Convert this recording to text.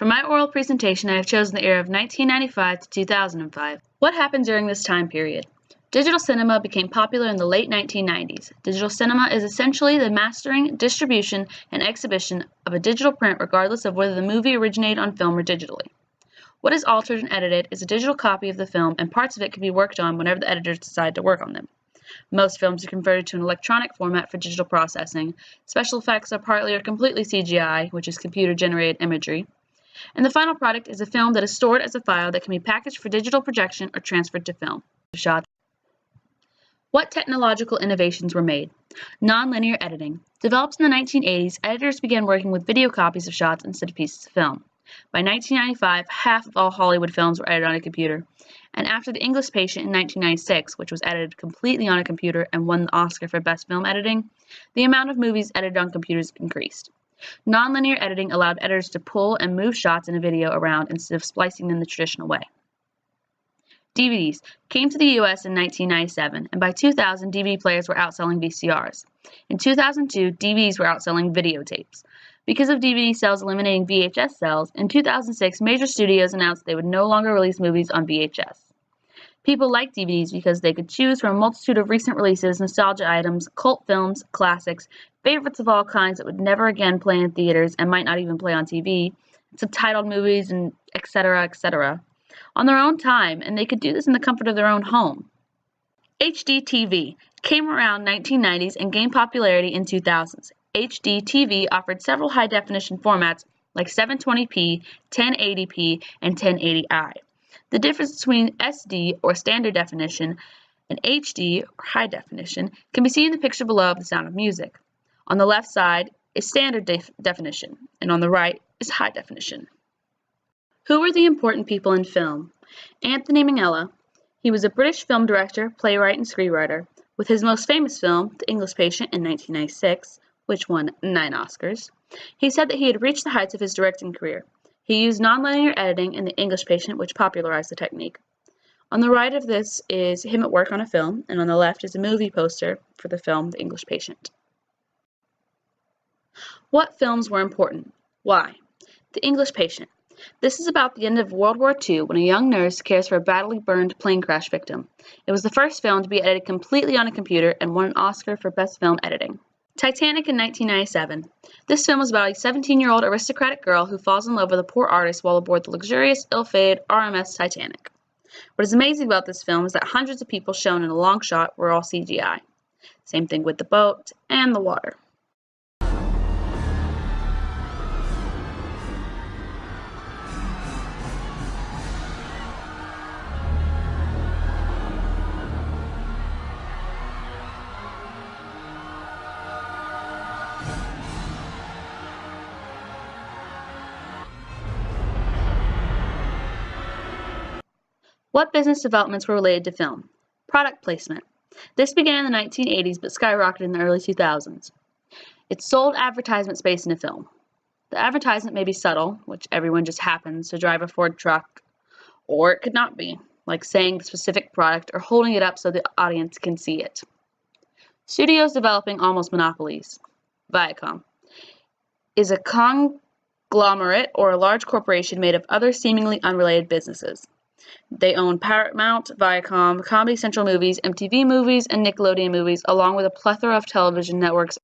For my oral presentation, I have chosen the era of 1995 to 2005. What happened during this time period? Digital cinema became popular in the late 1990s. Digital cinema is essentially the mastering, distribution, and exhibition of a digital print regardless of whether the movie originated on film or digitally. What is altered and edited is a digital copy of the film, and parts of it can be worked on whenever the editors decide to work on them. Most films are converted to an electronic format for digital processing. Special effects are partly or completely CGI, which is computer-generated imagery. And the final product is a film that is stored as a file that can be packaged for digital projection or transferred to film. What technological innovations were made? Nonlinear editing. Developed in the 1980s, editors began working with video copies of shots instead of pieces of film. By 1995, half of all Hollywood films were edited on a computer. And after The English Patient in 1996, which was edited completely on a computer and won the Oscar for Best Film Editing, the amount of movies edited on computers increased. Nonlinear editing allowed editors to pull and move shots in a video around instead of splicing them the traditional way. DVDs came to the US in 1997, and by 2000, DVD players were outselling VCRs. In 2002, DVDs were outselling videotapes. Because of DVD sales eliminating VHS sales, in 2006, major studios announced they would no longer release movies on VHS. People liked DVDs because they could choose from a multitude of recent releases, nostalgia items, cult films, classics, favorites of all kinds that would never again play in theaters and might not even play on TV, subtitled movies, and etc., on their own time, and they could do this in the comfort of their own home. HDTV came around 1990s and gained popularity in 2000s. HDTV offered several high-definition formats like 720p, 1080p, and 1080i. The difference between SD, or standard definition, and HD, or high definition, can be seen in the picture below of The Sound of Music. On the left side is standard definition, and on the right is high definition. Who were the important people in film? Anthony Minghella. He was a British film director, playwright, and screenwriter, with his most famous film, The English Patient, in 1996, which won 9 Oscars. He said that he had reached the heights of his directing career. He used nonlinear editing in The English Patient, which popularized the technique. On the right of this is him at work on a film, and on the left is a movie poster for the film The English Patient. What films were important? Why? The English Patient. This is about the end of World War II when a young nurse cares for a badly burned plane crash victim. It was the first film to be edited completely on a computer and won an Oscar for Best Film Editing. Titanic in 1997. This film is about a 17-year-old aristocratic girl who falls in love with a poor artist while aboard the luxurious, ill-fated RMS Titanic. What is amazing about this film is that hundreds of people shown in a long shot were all CGI. Same thing with the boat and the water. What business developments were related to film? Product placement. This began in the 1980s but skyrocketed in the early 2000s. It sold advertisement space in a film. The advertisement may be subtle, which everyone just happens to drive a Ford truck, or it could not be, like saying the specific product or holding it up so the audience can see it. Studios developing almost monopolies. Viacom is a conglomerate or a large corporation made of other seemingly unrelated businesses. They own Paramount, Viacom, Comedy Central Movies, MTV Movies, and Nickelodeon Movies, along with a plethora of television networks